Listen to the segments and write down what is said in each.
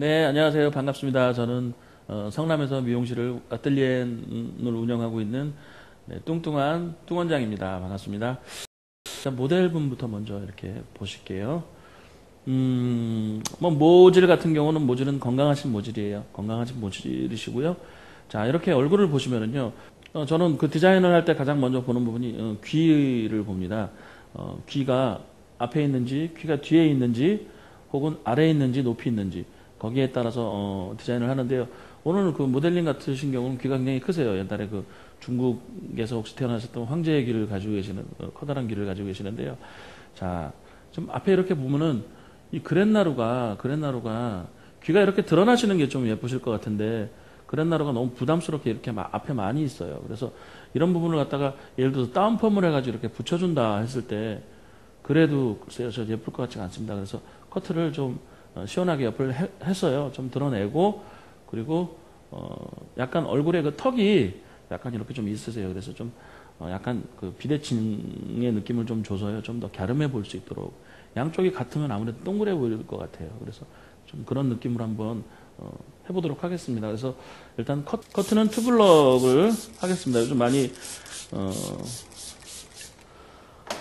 네, 안녕하세요. 반갑습니다. 저는 성남에서 미용실을 아뜰리에를 운영하고 있는 뚱뚱한 뚱원장입니다. 반갑습니다. 자, 모델분부터 먼저 이렇게 보실게요. 뭐 모질 같은 경우는 모질은 건강하신 모질이에요. 건강하신 모질이시고요. 자, 이렇게 얼굴을 보시면은요. 저는 그 디자인을 할 때 가장 먼저 보는 부분이 귀를 봅니다. 귀가 앞에 있는지, 귀가 뒤에 있는지, 혹은 아래에 있는지, 높이 있는지 거기에 따라서 디자인을 하는데요. 오늘 그 모델링 같으신 경우는 귀가 굉장히 크세요. 옛날에 그 중국에서 혹시 태어나셨던 황제의 귀를 가지고 계시는 커다란 귀를 가지고 계시는데요. 자, 좀 앞에 이렇게 보면은 이 그렛나루가 귀가 이렇게 드러나시는 게 좀 예쁘실 것 같은데 그렛나루가 너무 부담스럽게 이렇게 앞에 많이 있어요. 그래서 이런 부분을 갖다가 예를 들어서 다운펌을 해가지고 이렇게 붙여준다 했을 때 그래도 글쎄요, 저 예쁠 것 같지가 않습니다. 그래서 커트를 좀 시원하게 옆을 했어요. 좀 드러내고 그리고 약간 얼굴에 그 턱이 약간 이렇게 좀 있으세요. 그래서 좀 약간 그 비대칭의 느낌을 좀 줘서요. 좀 더 갸름해 보일 수 있도록 양쪽이 같으면 아무래도 동그래 보일 것 같아요. 그래서 좀 그런 느낌으로 한번 해보도록 하겠습니다. 그래서 일단 커트는 투블럭을 하겠습니다. 요즘 많이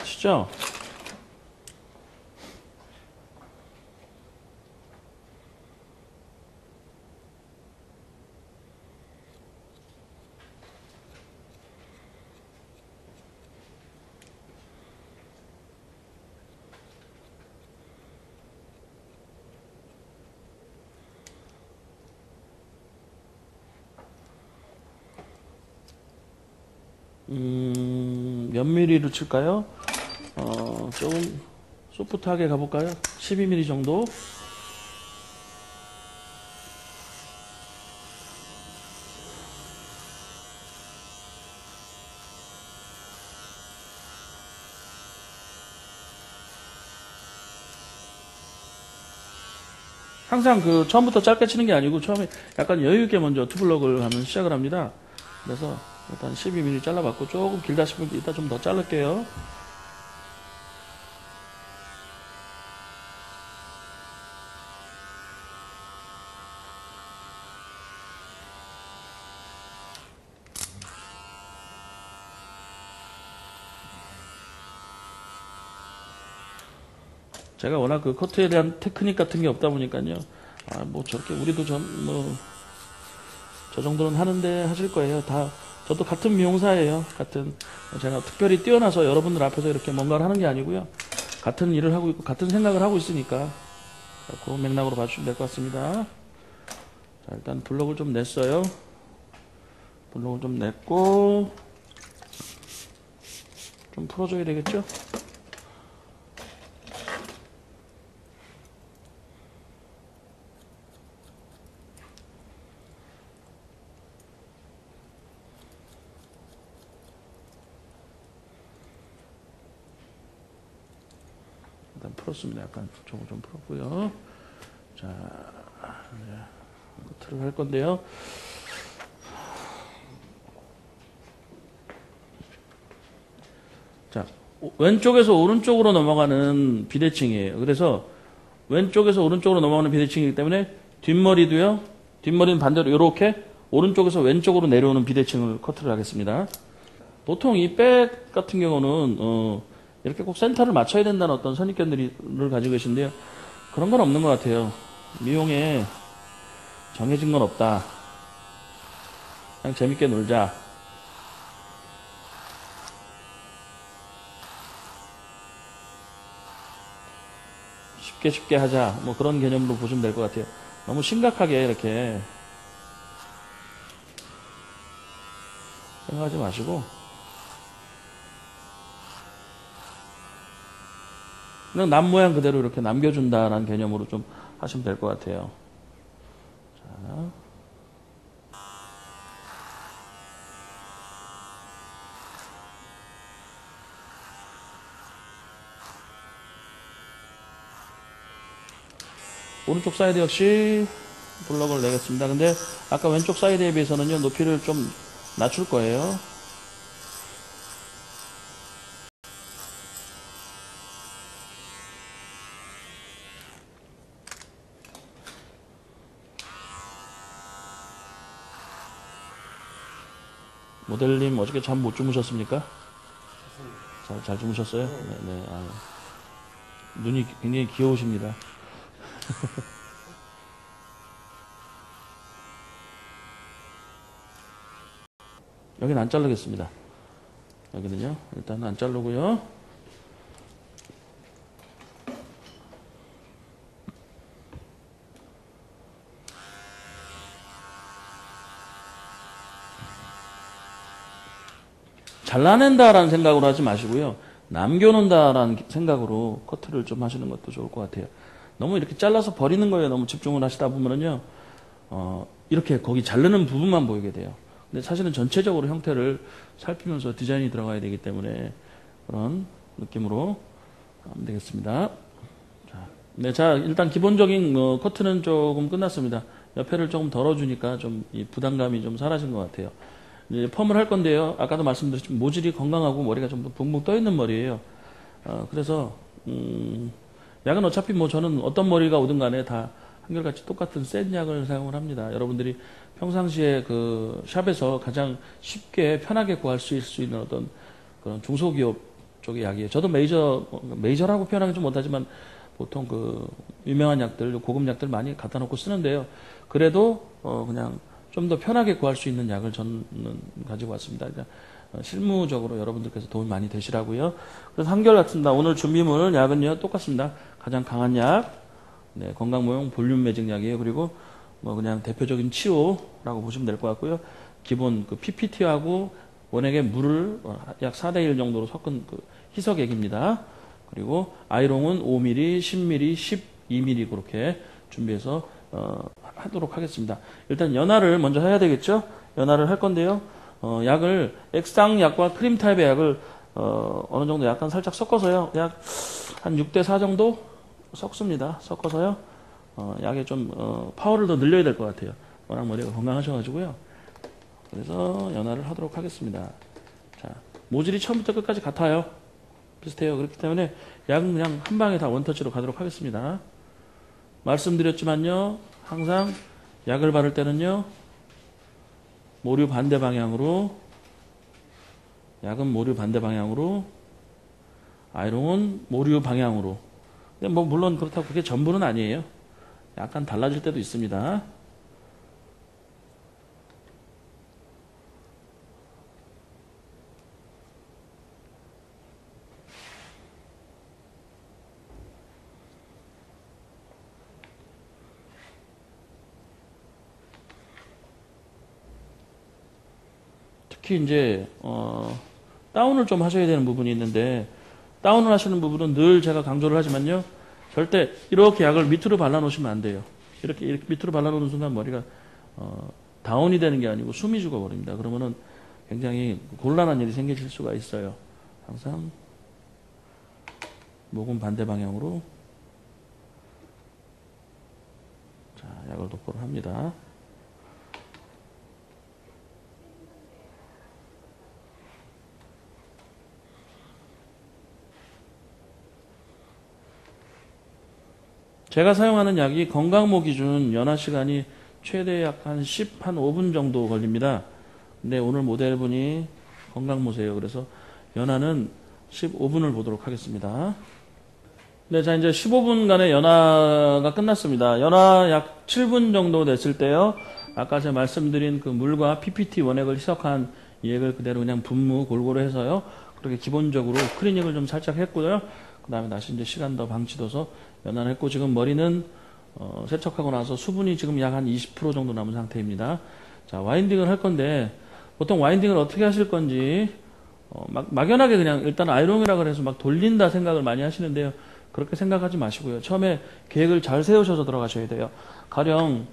시죠? 몇 미리로 칠까요? 조금 소프트하게 가볼까요? 12mm 정도? 항상 그 처음부터 짧게 치는 게 아니고 처음에 약간 여유 있게 먼저 투블럭을 하면 시작을 합니다. 그래서 일단 12mm 잘라봤고 조금 길다 싶으면 이따 좀 더 자를게요. 제가 워낙 그 커트에 대한 테크닉 같은 게 없다 보니까요. 뭐 저렇게 우리도 저 정도는 하는데 하실 거예요. 다 저도 같은 미용사예요. 제가 특별히 뛰어나서 여러분들 앞에서 이렇게 뭔가를 하는 게 아니고요. 같은 일을 하고 있고 같은 생각을 하고 있으니까 그 맥락으로 봐주시면 될 것 같습니다. 자, 일단 블럭을 좀 냈어요. 블럭을 좀 냈고 좀 풀어줘야 되겠죠? 일단 풀었습니다. 약간 저거 좀 풀었고요. 자, 이제 커트를 할 건데요. 자, 왼쪽에서 오른쪽으로 넘어가는 비대칭이에요. 그래서 왼쪽에서 오른쪽으로 넘어가는 비대칭이기 때문에 뒷머리는 반대로 이렇게 오른쪽에서 왼쪽으로 내려오는 비대칭을 커트를 하겠습니다. 보통 이 백 같은 경우는 이렇게 꼭 센터를 맞춰야 된다는 어떤 선입견들을 가지고 계신데요. 그런 건 없는 것 같아요. 미용에 정해진 건 없다. 그냥 재밌게 놀자. 쉽게 하자. 뭐 그런 개념으로 보시면 될 것 같아요. 너무 심각하게 이렇게 생각하지 마시고 그냥 남 모양 그대로 이렇게 남겨준다라는 개념으로 좀 하시면 될 것 같아요. 자, 오른쪽 사이드 역시 블럭을 내겠습니다. 근데 아까 왼쪽 사이드에 비해서는요, 높이를 좀 낮출 거예요. 모델님 어저께 잠 못 주무셨습니까? 잘 주무셨어요? 네, 네. 아, 눈이 굉장히 귀여우십니다. 여기는 안 자르겠습니다. 여기는요. 일단 안 자르고요. 잘라낸다라는 생각으로 하지 마시고요. 남겨놓는다라는 생각으로 커트를 좀 하시는 것도 좋을 것 같아요. 너무 이렇게 잘라서 버리는 거에 너무 집중을 하시다 보면은요, 이렇게 거기 자르는 부분만 보이게 돼요. 근데 사실은 전체적으로 형태를 살피면서 디자인이 들어가야 되기 때문에 그런 느낌으로 하면 되겠습니다. 자, 일단 기본적인 커트는 조금 끝났습니다. 옆에를 조금 덜어주니까 좀 이 부담감이 좀 사라진 것 같아요. 이제 펌을 할 건데요. 아까도 말씀드렸지만 모질이 건강하고 머리가 좀 더 붕붕 떠 있는 머리예요. 그래서 약은 어차피 뭐 저는 어떤 머리가 오든 간에 다 한결같이 똑같은 센 약을 사용을 합니다. 여러분들이 평상시에 그 샵에서 가장 쉽게 편하게 구할 수 있는 어떤 그런 중소기업 쪽의 약이에요. 저도 메이저라고 표현하기 좀 못하지만 보통 그 유명한 약들, 고급 약들 많이 갖다 놓고 쓰는데요. 그래도 그냥 좀 더 편하게 구할 수 있는 약을 저는 가지고 왔습니다. 그러니까 실무적으로 여러분들께서 도움이 많이 되시라고요. 그래서 한결같습니다. 오늘 준비물 약은요 똑같습니다. 가장 강한 약, 네, 건강모형 볼륨 매직 약이에요. 그리고 뭐 그냥 대표적인 치오라고 보시면 될 것 같고요. 기본 그 PPT하고 원액에 물을 약 4대1 정도로 섞은 그 희석액입니다. 그리고 아이롱은 5mm, 10mm, 12mm 그렇게 준비해서 하도록 하겠습니다. 일단 연화를 먼저 해야 되겠죠? 연화를 할 건데요. 약을 액상약과 크림 타입의 약을 어느 정도 약간 살짝 섞어서요. 약 한 6대4 정도 섞습니다. 섞어서요. 약에 좀 파워를 더 늘려야 될 것 같아요. 워낙 머리가 건강하셔가지고요. 그래서 연화를 하도록 하겠습니다. 자, 모질이 처음부터 끝까지 같아요. 비슷해요. 그렇기 때문에 약은 그냥 한 방에 다 원터치로 가도록 하겠습니다. 말씀드렸지만요. 항상 약을 바를 때는요. 모류 반대 방향으로, 약은 모류 반대 방향으로, 아이롱은 모류 방향으로. 근데 뭐 물론 그렇다고 그게 전부는 아니에요. 약간 달라질 때도 있습니다. 특히 이제 다운을 좀 하셔야 되는 부분이 있는데 다운을 하시는 부분은 늘 제가 강조를 하지만요. 절대 이렇게 약을 밑으로 발라놓으시면 안 돼요. 이렇게 밑으로 발라놓는 순간 머리가 다운이 되는 게 아니고 숨이 죽어버립니다. 그러면은 굉장히 곤란한 일이 생기실 수가 있어요. 항상 목은 반대 방향으로 자, 약을 도포를 합니다. 제가 사용하는 약이 건강모 기준 연화 시간이 최대 약 한 5분 정도 걸립니다. 근데 오늘 모델분이 건강모세요. 그래서 연화는 15분을 보도록 하겠습니다. 네, 자, 이제 15분간의 연화가 끝났습니다. 연화 약 7분 정도 됐을 때요. 아까 제가 말씀드린 그 물과 PPT 원액을 희석한 이 액을 그대로 그냥 분무 골고루 해서요. 그렇게 기본적으로 클리닉을 좀 살짝 했고요. 그 다음에 다시 이제 시간 더 방치둬서 연화를 했고, 지금 머리는 세척하고 나서 수분이 지금 약 한 20% 정도 남은 상태입니다. 자, 와인딩을 할 건데, 보통 와인딩을 어떻게 하실 건지, 막연하게 그냥 일단 아이롱이라 그래서 막 돌린다 생각을 많이 하시는데요. 그렇게 생각하지 마시고요. 처음에 계획을 잘 세우셔서 들어가셔야 돼요. 가령,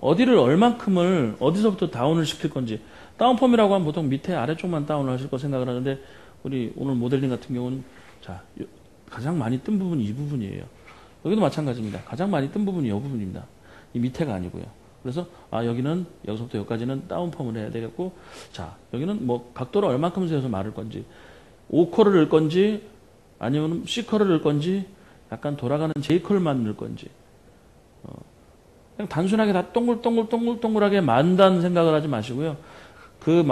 어디를 얼만큼을 어디서부터 다운을 시킬 건지, 다운펌이라고 하면 보통 밑에 아래쪽만 다운을 하실 거 생각을 하는데, 우리 오늘 모델링 같은 경우는, 자, 가장 많이 뜬 부분이 이 부분이에요. 여기도 마찬가지입니다. 가장 많이 뜬 부분이 이 부분입니다. 이 밑에가 아니고요. 그래서 여기는 여기서부터 여기까지는 다운펌을 해야 되겠고, 자, 여기는 뭐 각도를 얼만큼 세워서 마를 건지, O컬을 넣을 건지 아니면 C컬을 넣을 건지, 약간 돌아가는 J컬만 넣을 건지, 그냥 단순하게 다 동글동글동글동글하게 만다는 생각을 하지 마시고요. 그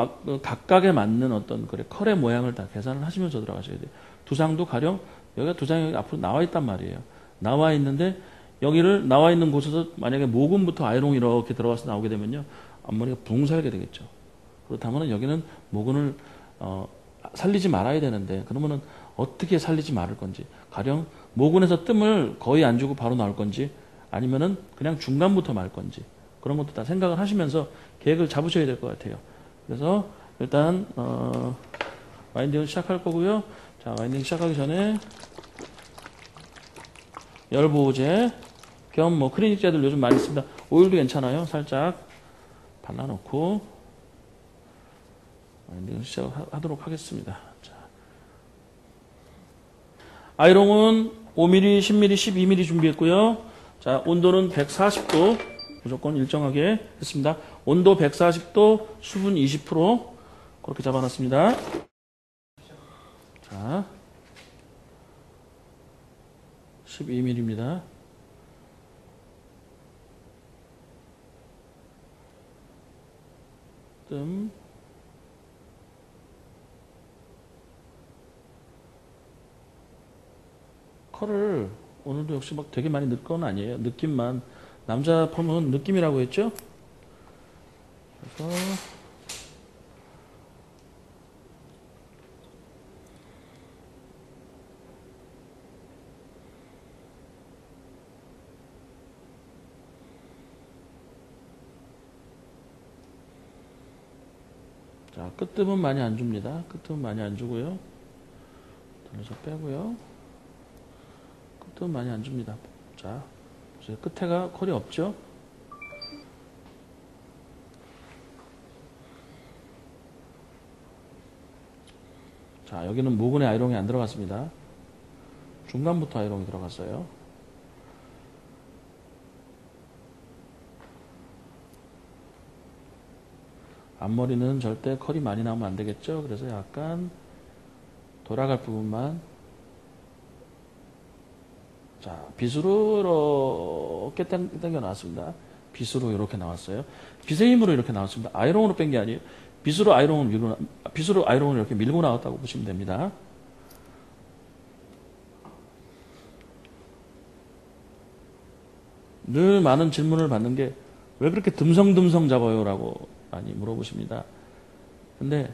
각각에 맞는 어떤 그래 컬의 모양을 다 계산을 하시면서 들어가셔야 돼요. 두상도 가령 여기가 두상이 여기 앞으로 나와 있단 말이에요. 나와 있는데 여기를 나와 있는 곳에서 만약에 모근부터 아이롱이 이렇게 들어가서 나오게 되면요. 앞머리가 붕 살게 되겠죠. 그렇다면 여기는 모근을 살리지 말아야 되는데 그러면은 어떻게 살리지 말을 건지 가령 모근에서 뜸을 거의 안 주고 바로 나올 건지 아니면은 그냥 중간부터 말 건지 그런 것도 다 생각을 하시면서 계획을 잡으셔야 될 것 같아요. 그래서 일단 와인딩을 시작할 거고요. 자, 와인딩 시작하기 전에 열 보호제 겸 뭐 클리닉 젤들 요즘 많이 씁니다. 오일도 괜찮아요. 살짝 발라놓고 와인딩을 시작하도록 하겠습니다. 자, 아이롱은 5mm, 10mm, 12mm 준비했고요. 자, 온도는 140도 무조건 일정하게 했습니다. 온도 140도, 수분 20% 그렇게 잡아놨습니다. 자, 12mm입니다. 뜸. 컬을 오늘도 역시 막 되게 많이 넣을 건 아니에요. 느낌만. 남자 펌은 느낌이라고 했죠? 그래서 자, 끝뜸은 많이 안 줍니다. 끝뜸은 많이 안 주고요. 돌려서 빼고요. 끝뜸은 많이 안 줍니다. 자, 보세요. 끝에가 컬이 없죠? 자, 여기는 모근에 아이롱이 안 들어갔습니다. 중간부터 아이롱이 들어갔어요. 앞머리는 절대 컬이 많이 나오면 안 되겠죠? 그래서 약간 돌아갈 부분만 자, 빗으로 이렇게 당겨 나왔습니다. 빗으로 이렇게 나왔어요. 빗의 힘으로 이렇게 나왔습니다. 아이롱으로 뺀 게 아니에요. 빗으로 아이롱을 이렇게 밀고 나왔다고 보시면 됩니다. 늘 많은 질문을 받는 게 왜 그렇게 듬성듬성 잡아요? 라고 많이 물어보십니다. 근데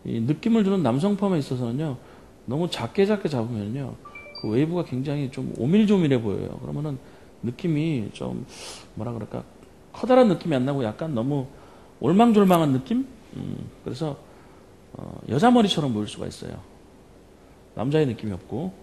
이 느낌을 주는 남성 펌에 있어서는요, 너무 작게 잡으면요, 그 웨이브가 굉장히 좀 오밀조밀해 보여요. 그러면은 느낌이 좀 뭐라 그럴까, 커다란 느낌이 안 나고 약간 너무 올망졸망한 느낌? 그래서 여자 머리처럼 보일 수가 있어요. 남자의 느낌이 없고.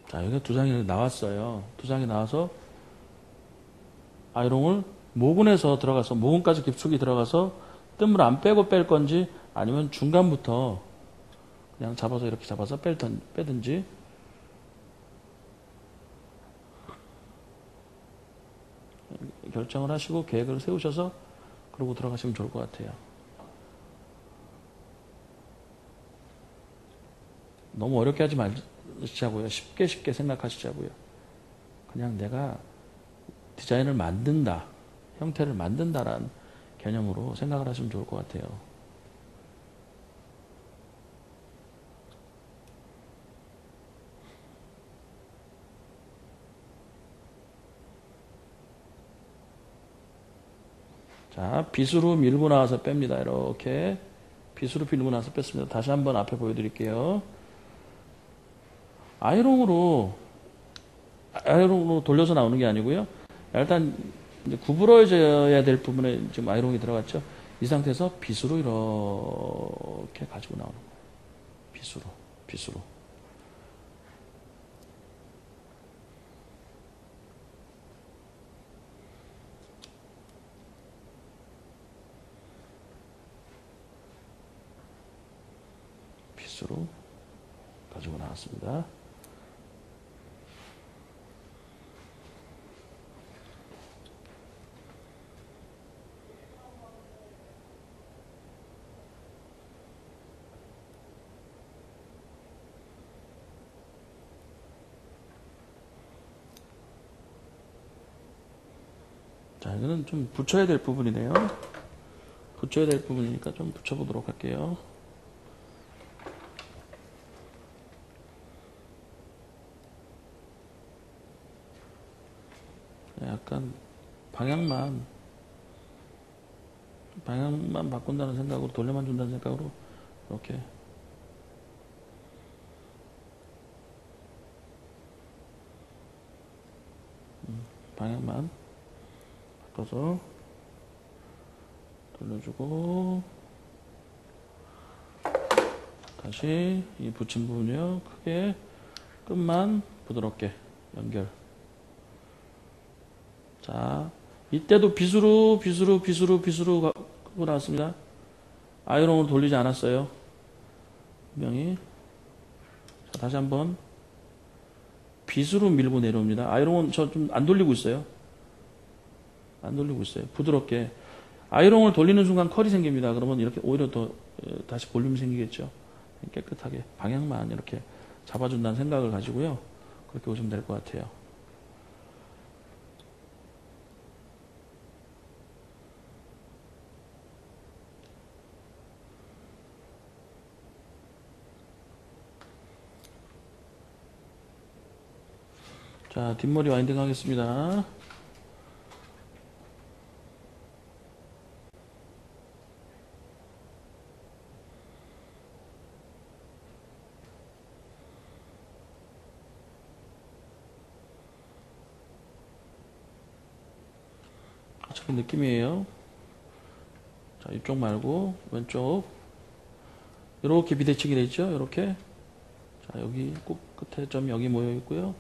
자, 여기가 두상이 나왔어요. 두상이 나와서 아이롱을 모근에서 들어가서 모근까지 깊숙이 들어가서 뜸을 안 빼고 뺄 건지 아니면 중간부터 그냥 잡아서 이렇게 잡아서 빼든지 결정을 하시고 계획을 세우셔서 그러고 들어가시면 좋을 것 같아요. 너무 어렵게 하지 마시자고요. 쉽게 생각하시자고요. 그냥 내가 디자인을 만든다, 형태를 만든다라는 개념으로 생각을 하시면 좋을 것 같아요. 자, 빗으로 밀고 나와서 뺍니다. 이렇게 빗으로 밀고 나와서 뺐습니다. 다시 한번 앞에 보여드릴게요. 아이롱으로 돌려서 나오는 게 아니고요. 일단 이제 구부러져야 될 부분에 지금 아이롱이 들어갔죠. 이 상태에서 빗으로 이렇게 가지고 나오는 거예요. 빗으로. 케이스로 가지고 나왔습니다. 자, 이거는 좀 붙여야 될 부분이네요. 붙여야 될 부분이니까 좀 붙여보도록 할게요. 약간 방향만 바꾼다는 생각으로, 돌려만 준다는 생각으로 이렇게 방향만 바꿔서 돌려주고, 다시 이 붙인 부분이요, 크게 끝만 부드럽게 연결. 자, 이때도 빗으로 가고 나왔습니다. 아이롱으로 돌리지 않았어요. 분명히. 자, 다시 한번 빗으로 밀고 내려옵니다. 아이롱은 저 좀 안 돌리고 있어요. 안 돌리고 있어요. 부드럽게. 아이롱을 돌리는 순간 컬이 생깁니다. 그러면 이렇게 오히려 더 다시 볼륨이 생기겠죠. 깨끗하게 방향만 이렇게 잡아준다는 생각을 가지고요. 그렇게 오시면 될 것 같아요. 자, 뒷머리 와인딩 하겠습니다. 어차피 느낌이에요. 자, 이쪽 말고 왼쪽 이렇게 비대칭이 되어 있죠. 이렇게. 자, 여기 꼭 끝에 점 여기 모여 있고요.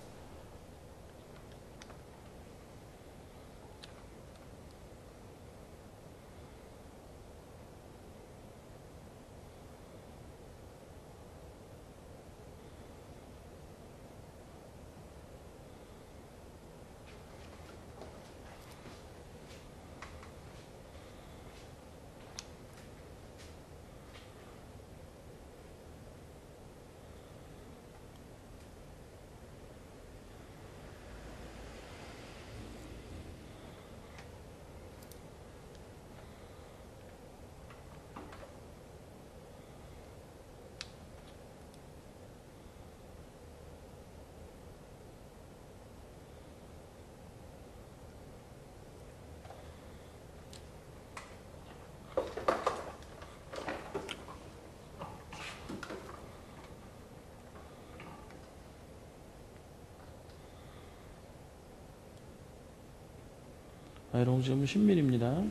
아이롱 지금 10mm입니다.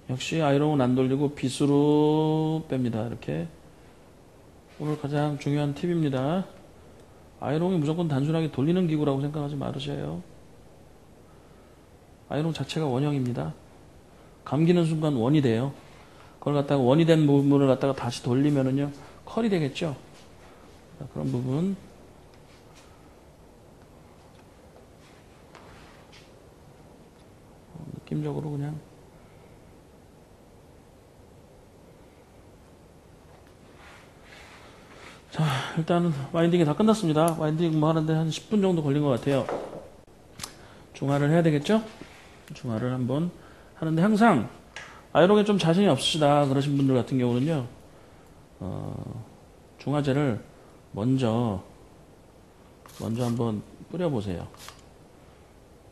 역시 아이롱은 안 돌리고 빗으로 뺍니다. 이렇게. 오늘 가장 중요한 팁입니다. 아이롱이 무조건 단순하게 돌리는 기구라고 생각하지 말으셔요. 아이롱 자체가 원형입니다. 감기는 순간 원이 돼요. 그걸 갖다가 원이 된 부분을 갖다가 다시 돌리면은요, 컬이 되겠죠. 그런 부분. 느낌적으로 그냥 일단 와인딩이 다 끝났습니다. 와인딩 뭐 하는데 한 10분 정도 걸린 것 같아요. 중화를 해야 되겠죠? 중화를 한번 하는데 항상 아이롱에 좀 자신이 없으시다 그러신 분들 같은 경우는요, 중화제를 먼저 한번 뿌려보세요.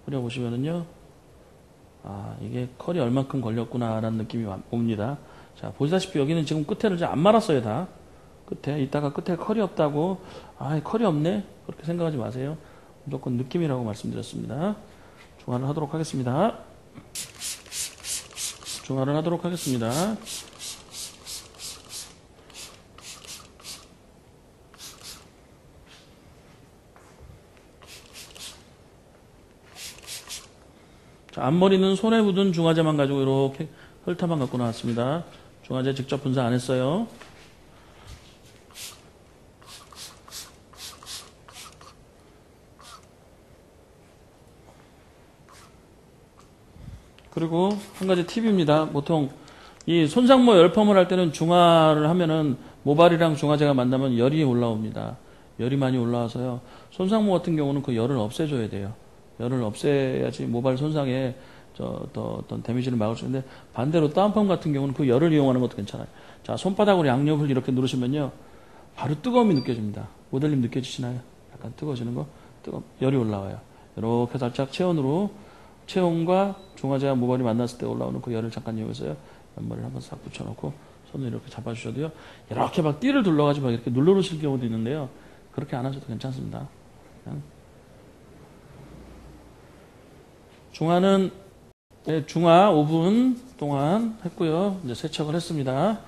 뿌려보시면은요, 아, 이게 컬이 얼만큼 걸렸구나 라는 느낌이 옵니다. 자, 보시다시피 여기는 지금 끝에를 이제 안 말았어요. 다 끝에 이따가 끝에 컬이 없다고, 아, 컬이 없네 그렇게 생각하지 마세요. 무조건 느낌이라고 말씀드렸습니다. 중화를 하도록 하겠습니다. 중화를 하도록 하겠습니다. 자, 앞머리는 손에 묻은 중화제만 가지고 이렇게 흙타만 갖고 나왔습니다. 중화제 직접 분사 안 했어요. 그리고 한 가지 팁입니다. 보통 이 손상모 열펌을 할 때는 중화를 하면은 모발이랑 중화제가 만나면 열이 올라옵니다. 열이 많이 올라와서요. 손상모 같은 경우는 그 열을 없애줘야 돼요. 열을 없애야지 모발 손상에 어떤 데미지를 막을 수 있는데, 반대로 다운펌 같은 경우는 그 열을 이용하는 것도 괜찮아요. 자, 손바닥으로 양옆을 이렇게 누르시면요, 바로 뜨거움이 느껴집니다. 모델님 느껴지시나요? 약간 뜨거워지는 거? 열이 올라와요. 이렇게 살짝 체온과 중화제와 모발이 만났을 때 올라오는 그 열을 잠깐 이용해서요, 옆머리를 한번 싹 붙여놓고 손을 이렇게 잡아주셔도요, 이렇게 막 띠를 둘러가지고 막 이렇게 눌러놓으실 경우도 있는데요, 그렇게 안 하셔도 괜찮습니다. 그냥 중화는 중화 5분 동안 했고요. 이제 세척을 했습니다.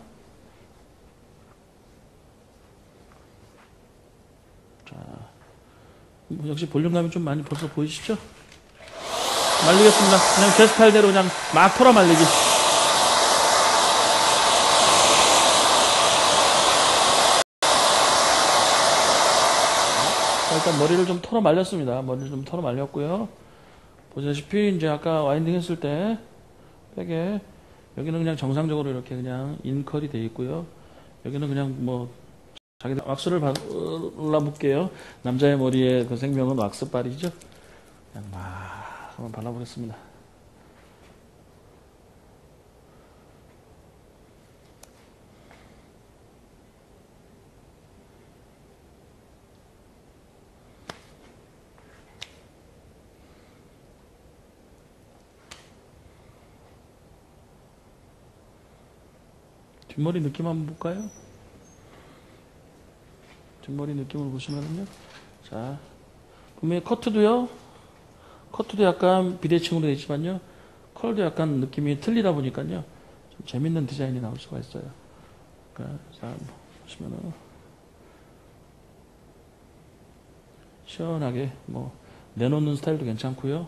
자, 역시 볼륨감이 좀 많이 벌써 보이시죠? 말리겠습니다. 그냥 제 스타일대로 그냥 막 털어 말리기. 자, 일단 머리를 좀 털어 말렸습니다. 머리를 좀 털어 말렸고요. 보시다시피 이제 아까 와인딩 했을 때 백에 여기는 그냥 정상적으로 이렇게 그냥 인컬이 되어 있고요. 여기는 그냥 뭐 자기들 왁스를 발라볼게요. 남자의 머리에 그 생명은 왁스빨이죠. 그냥 막 한번 발라보겠습니다. 뒷머리 느낌 한번 볼까요? 뒷머리 느낌을 보시면은요, 자, 분명히 커트도 약간 비대칭으로 되어 있지만요, 컬도 약간 느낌이 틀리다 보니까요, 좀 재밌는 디자인이 나올 수가 있어요. 그러니까, 자, 보시면은 시원하게 뭐 내놓는 스타일도 괜찮고요,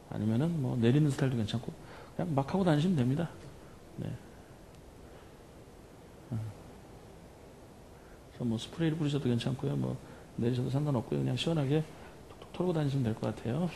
아니면은 뭐 내리는 스타일도 괜찮고, 그냥 막 하고 다니시면 됩니다. 네. 그래서 뭐 스프레이를 뿌리셔도 괜찮고요, 뭐 내리셔도 상관없고요, 그냥 시원하게 톡톡 털고 다니시면 될 것 같아요.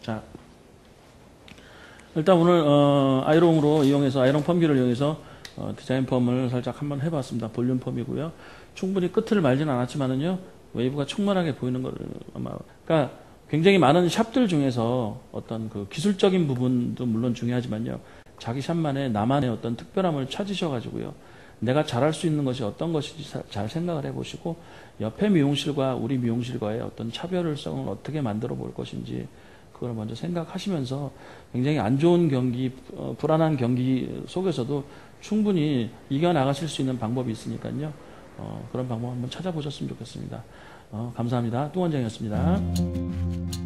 자, 일단 오늘 아이롱으로 이용해서, 아이롱 펌기를 이용해서 디자인 펌을 살짝 한번 해봤습니다. 볼륨 펌이고요. 충분히 끝을 말지는 않았지만은요, 웨이브가 충만하게 보이는 거를 아마, 그러니까 굉장히 많은 샵들 중에서 어떤 그 기술적인 부분도 물론 중요하지만요, 자기 샵만의 나만의 어떤 특별함을 찾으셔가지고요, 내가 잘할 수 있는 것이 어떤 것인지 잘 생각을 해보시고, 옆에 미용실과 우리 미용실과의 어떤 차별성을 어떻게 만들어 볼 것인지 그걸 먼저 생각하시면서, 굉장히 안 좋은 경기, 불안한 경기 속에서도 충분히 이겨나가실 수 있는 방법이 있으니까요, 그런 방법 한번 찾아보셨으면 좋겠습니다. 감사합니다. 뚱원장이었습니다.